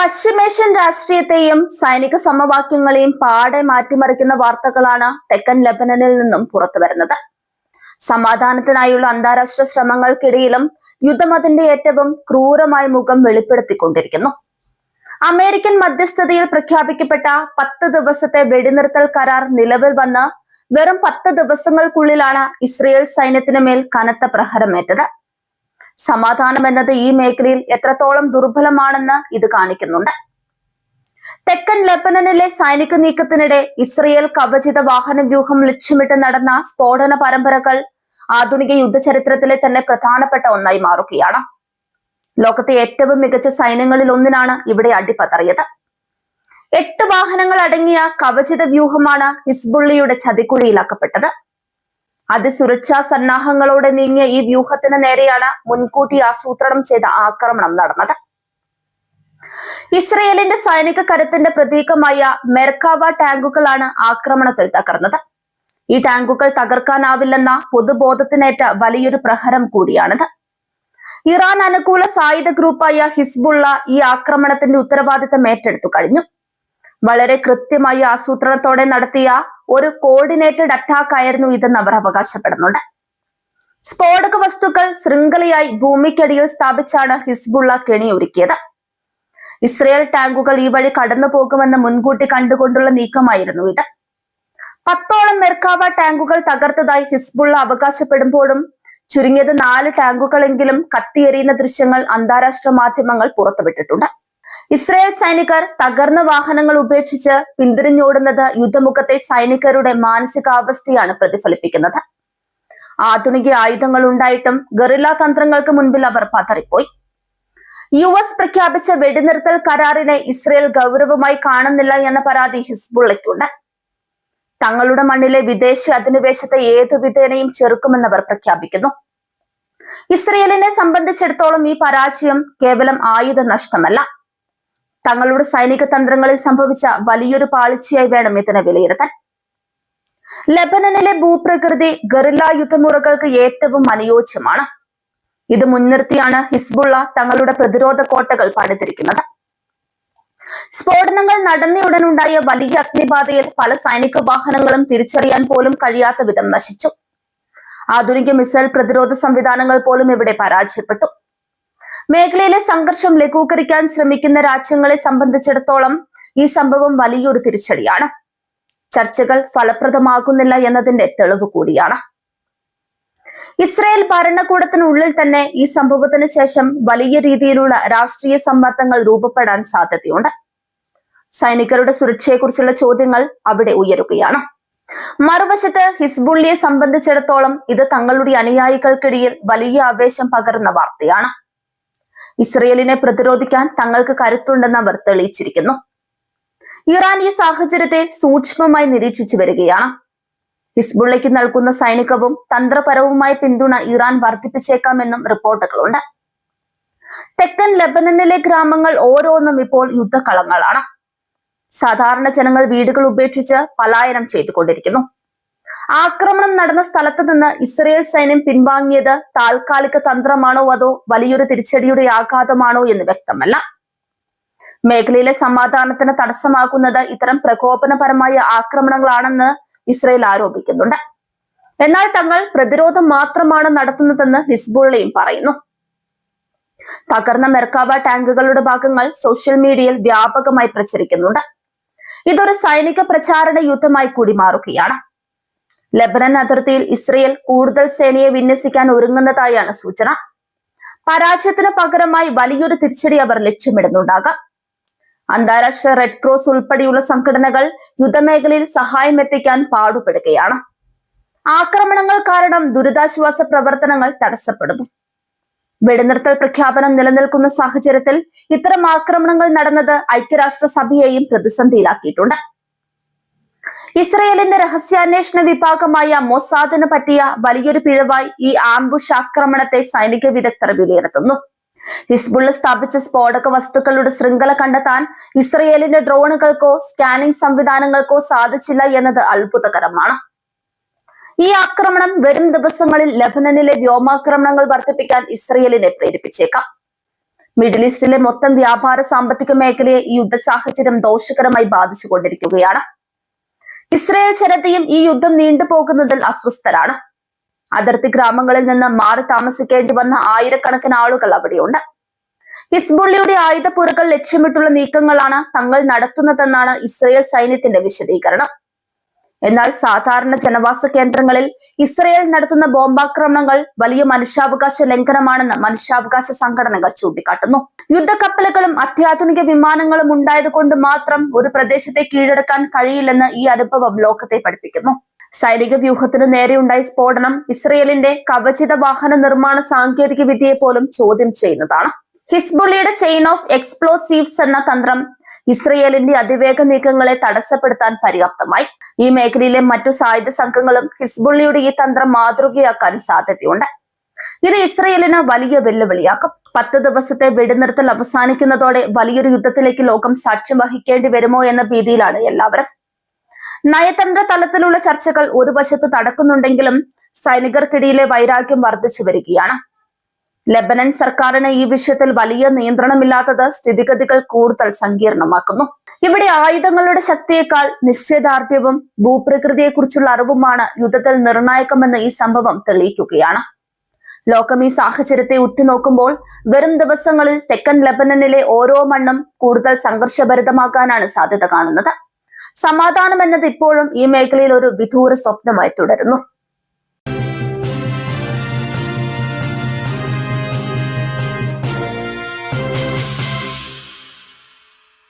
പശ്ചിമേഷ്യൻ രാഷ്ട്രീയത്തെയും സൈനിക സമവാക്യങ്ങളെയും പാടെ മാറ്റിമറിക്കുന്ന വാർത്തകളാണ് തെക്കൻ ലെബനനിൽ നിന്നും പുറത്തുവരുന്നത്. സമാധാനത്തിനായുള്ള അന്താരാഷ്ട്ര ശ്രമങ്ങൾക്കിടയിലും യുദ്ധം അതിന്റെ ഏറ്റവും ക്രൂരമായ മുഖം വെളിപ്പെടുത്തിക്കൊണ്ടിരിക്കുന്നു. അമേരിക്കൻ മധ്യസ്ഥതയിൽ പ്രഖ്യാപിക്കപ്പെട്ട 10 ദിവസത്തെ വെടിനിർത്തൽ കരാർ നിലവിൽ വന്ന് വെറും 10 ദിവസങ്ങൾക്കുള്ളിലാണ് ഇസ്രയേൽ സൈന്യത്തിന് മേൽ കനത്ത പ്രഹരമേറ്റത്. സമാധാനം എന്നത് ഈ മേഖലയിൽ എത്രത്തോളം ദുർബലമാണെന്ന് ഇത് കാണിക്കുന്നുണ്ട്. തെക്കൻ ലെബനനിലെ സൈനിക നീക്കത്തിനിടെ ഇസ്രയേൽ കവചിത വാഹന വ്യൂഹം ലക്ഷ്യമിട്ട് നടന്ന സ്ഫോടന പരമ്പരകൾ ആധുനിക യുദ്ധചരിത്രത്തിലെ തന്നെ പ്രധാനപ്പെട്ട ഒന്നായി മാറുകയാണ്. ലോകത്തെ ഏറ്റവും മികച്ച സൈന്യങ്ങളിൽ ഒന്നിനാണ് ഇവിടെ അടിപതറിയത്. 8 വാഹനങ്ങൾ അടങ്ങിയ കവചിത വ്യൂഹമാണ് ഹിസ്ബുള്ളയുടെ ചതിക്കുഴിയിലാക്കപ്പെട്ടത്. അതിസുരക്ഷാ സന്നാഹങ്ങളോടെ നീങ്ങിയ ഈ വ്യൂഹത്തിന് നേരെയാണ് മുൻകൂട്ടി ആസൂത്രണം ചെയ്ത ആക്രമണം നടന്നത്. ഇസ്രയേലിന്റെ സൈനിക കരുത്തിന്റെ പ്രതീകമായ മെർക്കാവ ടാങ്കുകളാണ് ആക്രമണത്തിൽ തകർന്നത്. ഈ ടാങ്കുകൾ തകർക്കാനാവില്ലെന്ന പൊതുബോധത്തിനേറ്റ വലിയൊരു പ്രഹരം കൂടിയാണിത്. ഇറാൻ അനുകൂല സായുധ ഗ്രൂപ്പായ ഹിസ്ബുള്ള ഈ ആക്രമണത്തിന്റെ ഉത്തരവാദിത്തം ഏറ്റെടുത്തു കഴിഞ്ഞു. വളരെ കൃത്യമായ ആസൂത്രണത്തോടെ നടത്തിയ ഒരു കോർഡിനേറ്റഡ് അറ്റാക്ക് ആയിരുന്നു ഇതെന്ന് അവർ അവകാശപ്പെടുന്നുണ്ട്. സ്ഫോടക വസ്തുക്കൾ ശൃംഖലയായി ഭൂമിക്കടിയിൽ സ്ഥാപിച്ചാണ് ഹിസ്ബുള്ള കെണിയൊരുക്കിയത്. ഇസ്രയേൽ ടാങ്കുകൾ ഈ വഴി കടന്നു പോകുമെന്ന് മുൻകൂട്ടി കണ്ടുകൊണ്ടുള്ള നീക്കമായിരുന്നു ഇത്. 10ഓളം മെർക്കാവ ടാങ്കുകൾ തകർത്തതായി ഹിസ്ബുള്ള അവകാശപ്പെടുമ്പോഴും ചുരുങ്ങിയത് 4 ടാങ്കുകളെങ്കിലും കത്തിയെറിയുന്ന ദൃശ്യങ്ങൾ അന്താരാഷ്ട്ര മാധ്യമങ്ങൾ പുറത്തുവിട്ടിട്ടുണ്ട്. ഇസ്രയേൽ സൈനികർ തകർന്ന വാഹനങ്ങൾ ഉപേക്ഷിച്ച് പിന്തിരിഞ്ഞോടുന്നത് യുദ്ധമുഖത്തെ സൈനികരുടെ മാനസികാവസ്ഥയാണ് പ്രതിഫലിപ്പിക്കുന്നത്. ആധുനിക ആയുധങ്ങൾ ഉണ്ടായിട്ടും ഗറില്ല തന്ത്രങ്ങൾക്ക് മുൻപിൽ അവർ പതറിപ്പോയി. US പ്രഖ്യാപിച്ച വെടിനിർത്തൽ കരാറിനെ ഇസ്രയേൽ ഗൗരവമായി കാണുന്നില്ല എന്ന പരാതി ഹിസ്ബുള്ളയ്ക്കുണ്ട്. തങ്ങളുടെ മണ്ണിലെ വിദേശ അധിനിവേശത്തെ ഏതു വിധേനയും ചെറുക്കുമെന്നവർ പ്രഖ്യാപിക്കുന്നു. ഇസ്രയേലിനെ സംബന്ധിച്ചിടത്തോളം ഈ പരാജയം കേവലം ആയുധ നഷ്ടമല്ല, തങ്ങളുടെ സൈനിക തന്ത്രങ്ങളിൽ സംഭവിച്ച വലിയൊരു പാളിച്ചയായി വേണം ഇതിനെ വിലയിരുത്താൻ. ലെബനനിലെ ഭൂപ്രകൃതി ഗറില്ല യുദ്ധമുറകൾക്ക് ഏറ്റവും അനുയോജ്യമാണ്. ഇത് മുൻനിർത്തിയാണ് ഹിസ്ബുള്ള തങ്ങളുടെ പ്രതിരോധ കോട്ടകൾ പണിതിരിക്കുന്നത്. സ്ഫോടനങ്ങൾ നടന്നയുടനുണ്ടായ വലിയ അഗ്നിബാധയിൽ പല സൈനിക വാഹനങ്ങളും തിരിച്ചറിയാൻ പോലും കഴിയാത്ത വിധം നശിച്ചു. ആധുനിക മിസൈൽ പ്രതിരോധ സംവിധാനങ്ങൾ പോലും ഇവിടെ പരാജയപ്പെട്ടു. മേഖലയിലെ സംഘർഷം ലഘൂകരിക്കാൻ ശ്രമിക്കുന്ന രാജ്യങ്ങളെ സംബന്ധിച്ചിടത്തോളം ഈ സംഭവം വലിയൊരു തിരിച്ചടിയാണ്. ചർച്ചകൾ ഫലപ്രദമാകുന്നില്ല എന്നതിന്റെ തെളിവ് കൂടിയാണ്. ഇസ്രായേൽ ഭരണകൂടത്തിനുള്ളിൽ തന്നെ ഈ സംഭവത്തിന് ശേഷം വലിയ രീതിയിലുള്ള രാഷ്ട്രീയ സമ്മർദ്ദങ്ങൾ രൂപപ്പെടാൻ സാധ്യതയുണ്ട്. സൈനികരുടെ സുരക്ഷയെക്കുറിച്ചുള്ള ചോദ്യങ്ങൾ അവിടെ ഉയരുകയാണ്. മറുവശത്ത് ഹിസ്ബുള്ളിയെ സംബന്ധിച്ചിടത്തോളം ഇത് തങ്ങളുടെ അനുയായികൾക്കിടയിൽ വലിയ ആവേശം പകരുന്ന വാർത്തയാണ്. ഇസ്രയേലിനെ പ്രതിരോധിക്കാൻ തങ്ങൾക്ക് കരുത്തുണ്ടെന്ന് അവർ തെളിയിച്ചിരിക്കുന്നു. ഇറാൻ ഈ സാഹചര്യത്തെ സൂക്ഷ്മമായി നിരീക്ഷിച്ചു വരികയാണ്. ഹിസ്ബുള്ളയ്ക്ക് നൽകുന്ന സൈനികവും തന്ത്രപരവുമായ പിന്തുണ ഇറാൻ വർദ്ധിപ്പിച്ചേക്കാമെന്നും റിപ്പോർട്ടുകളുണ്ട്. തെക്കൻ ലെബനനിലെ ഗ്രാമങ്ങൾ ഓരോന്നും ഇപ്പോൾ യുദ്ധക്കളങ്ങളാണ്. സാധാരണ ജനങ്ങൾ വീടുകൾ ഉപേക്ഷിച്ച് പലായനം ചെയ്തുകൊണ്ടിരിക്കുന്നു. ആക്രമണം നടന്ന സ്ഥലത്ത് നിന്ന് ഇസ്രയേൽ സൈന്യം പിൻവാങ്ങിയത് താൽക്കാലിക തന്ത്രമാണോ അതോ വലിയൊരു തിരിച്ചടിയുടെ ആഘാതമാണോ എന്ന് വ്യക്തമല്ല. മേഖലയിലെ സമാധാനത്തിന് തടസ്സമാകുന്നത് ഇത്തരം പ്രകോപനപരമായ ആക്രമണങ്ങളാണെന്ന് ഇസ്രയേൽ ആരോപിക്കുന്നുണ്ട്. എന്നാൽ തങ്ങൾ പ്രതിരോധം മാത്രമാണ് നടത്തുന്നതെന്ന് ഹിസ്ബുള്ളയും പറയുന്നു. തകർന്ന മെർക്കാവ ടാങ്കുകളുടെ ഭാഗങ്ങൾ സോഷ്യൽ മീഡിയയിൽ വ്യാപകമായി പ്രചരിക്കുന്നുണ്ട്. ഇതൊരു സൈനിക പ്രചാരണ യുദ്ധമായി കൂടി മാറുകയാണ്. ലെബനൻ അതിർത്തിയിൽ ഇസ്രയേൽ കൂടുതൽ സേനയെ വിന്യസിക്കാൻ ഒരുങ്ങുന്നതായാണ് സൂചന. പരാജയത്തിന് പകരമായി വലിയൊരു തിരിച്ചടി അവർ ലക്ഷ്യമിടുന്നുണ്ടാകാം. അന്താരാഷ്ട്ര റെഡ് ക്രോസ് ഉൾപ്പെടെയുള്ള സംഘടനകൾ യുദ്ധമേഖലയിൽ സഹായം എത്തിക്കാൻ പാടുപെടുകയാണ്. ആക്രമണങ്ങൾ കാരണം ദുരിതാശ്വാസ പ്രവർത്തനങ്ങൾ തടസ്സപ്പെടുന്നു. വെടിനിർത്തൽ പ്രഖ്യാപനം നിലനിൽക്കുന്ന സാഹചര്യത്തിൽ ഇത്തരം ആക്രമണങ്ങൾ നടന്നത് ഐക്യരാഷ്ട്രസഭയെയും പ്രതിസന്ധിയിലാക്കിയിട്ടുണ്ട്. ഇസ്രയേലിന്റെ രഹസ്യാന്വേഷണ വിഭാഗമായ മൊസാദിന് പറ്റിയ വലിയൊരു പിഴവായി ഈ ആംബുഷ് ആക്രമണത്തെ സൈനിക വിദഗ്ധർ വിലയിരുത്തുന്നു. ഹിസ്ബുള്ള സ്ഥാപിച്ച സ്ഫോടക വസ്തുക്കളുടെ ശൃംഖല കണ്ടെത്താൻ ഇസ്രയേലിന്റെ ഡ്രോണുകൾക്കോ സ്കാനിംഗ് സംവിധാനങ്ങൾക്കോ സാധിച്ചില്ല എന്നത് അത്ഭുതകരമാണ്. ഈ ആക്രമണം വരും ദിവസങ്ങളിൽ ലെബനനിലെ വ്യോമാക്രമണങ്ങൾ വർദ്ധിപ്പിക്കാൻ ഇസ്രയേലിനെ പ്രേരിപ്പിച്ചേക്കാം. മിഡിൽ ഈസ്റ്റിലെ മൊത്തം വ്യാപാര സാമ്പത്തിക മേഖലയെ ഈ യുദ്ധ സാഹചര്യം ദോഷകരമായി ബാധിച്ചുകൊണ്ടിരിക്കുകയാണ്. ഇസ്രായേൽ ജനതയും ഈ യുദ്ധം നീണ്ടുപോകുന്നതിൽ അസ്വസ്ഥരാണ്. അതിർത്തി ഗ്രാമങ്ങളിൽ നിന്ന് മാറി താമസിക്കേണ്ടി വന്ന ആയിരക്കണക്കിന് ആളുകൾ അവിടെയുണ്ട്. ഹിസ്ബുള്ളിയുടെ ആയുധപ്പുരകൾ ലക്ഷ്യമിട്ടുള്ള നീക്കങ്ങളാണ് തങ്ങൾ നടത്തുന്നതെന്നാണ് ഇസ്രായേൽ സൈന്യത്തിന്റെ വിശദീകരണം. എന്നാൽ സാധാരണ ജനവാസ കേന്ദ്രങ്ങളിൽ ഇസ്രായേൽ നടത്തുന്ന ബോംബാക്രമണങ്ങൾ വലിയ മനുഷ്യാവകാശ ലംഘനമാണെന്ന് മനുഷ്യാവകാശ സംഘടനകൾ ചൂണ്ടിക്കാട്ടുന്നു. യുദ്ധക്കപ്പലുകളും അത്യാധുനിക വിമാനങ്ങളും ഉണ്ടായതുകൊണ്ട് മാത്രം ഒരു പ്രദേശത്തെ കീഴടക്കാൻ കഴിയില്ലെന്ന് ഈ അനുഭവം ലോകത്തെ പഠിപ്പിക്കുന്നു. സൈനിക വ്യൂഹത്തിനു നേരെയുണ്ടായ സ്ഫോടനം ഇസ്രയേലിന്റെ കവചിത വാഹന നിർമ്മാണ സാങ്കേതിക വിദ്യയെ പോലും ചോദ്യം ചെയ്യുന്നതാണ്. ഹിസ്ബുള്ളിയുടെ ചെയിൻ ഓഫ് എക്സ്പ്ലോസീവ്സ് എന്ന തന്ത്രം ഇസ്രയേലിന്റെ അതിവേഗ നീക്കങ്ങളെ തടസ്സപ്പെടുത്താൻ പര്യാപ്തമായി. ഈ മേഖലയിലെ മറ്റു സായുധ സംഘങ്ങളും ഹിസ്ബുള്ളിയുടെ ഈ തന്ത്രം മാതൃകയാക്കാൻ സാധ്യതയുണ്ട്. ഇത് ഇസ്രയേലിന് വലിയ വെല്ലുവിളിയാക്കും. 10 ദിവസത്തെ വെടിനിർത്തൽ അവസാനിക്കുന്നതോടെ വലിയൊരു യുദ്ധത്തിലേക്ക് ലോകം സാക്ഷ്യം വഹിക്കേണ്ടി വരുമോ എന്ന ഭീതിയിലാണ് എല്ലാവരും. നയതന്ത്ര തലത്തിലുള്ള ചർച്ചകൾ ഒരു വശത്ത് നടക്കുന്നുണ്ടെങ്കിലും സൈനികർക്കിടയിലെ വൈരാഗ്യം വർദ്ധിച്ചു വരികയാണ്. ലെബനൻ സർക്കാരിന് ഈ വിഷയത്തിൽ വലിയ നിയന്ത്രണമില്ലാത്തത് സ്ഥിതിഗതികൾ കൂടുതൽ സങ്കീർണമാക്കുന്നു. ഇവിടെ ആയുധങ്ങളുടെ ശക്തിയേക്കാൾ നിശ്ചയദാർഢ്യവും ഭൂപ്രകൃതിയെക്കുറിച്ചുള്ള അറിവുമാണ് യുദ്ധത്തിൽ നിർണായകമെന്ന് ഈ സംഭവം തെളിയിക്കുകയാണ്. ലോകം ഈ സാഹചര്യത്തെ ഉറ്റുനോക്കുമ്പോൾ വരും ദിവസങ്ങളിൽ തെക്കൻ ലെബനനിലെ ഓരോ മണ്ണും കൂടുതൽ സംഘർഷഭരിതമാകാനാണ് സാധ്യത കാണുന്നത്. സമാധാനം എന്നത് ഇപ്പോഴും ഈ മേഖലയിൽ ഒരു വിദൂര സ്വപ്നമായി തുടരുന്നു.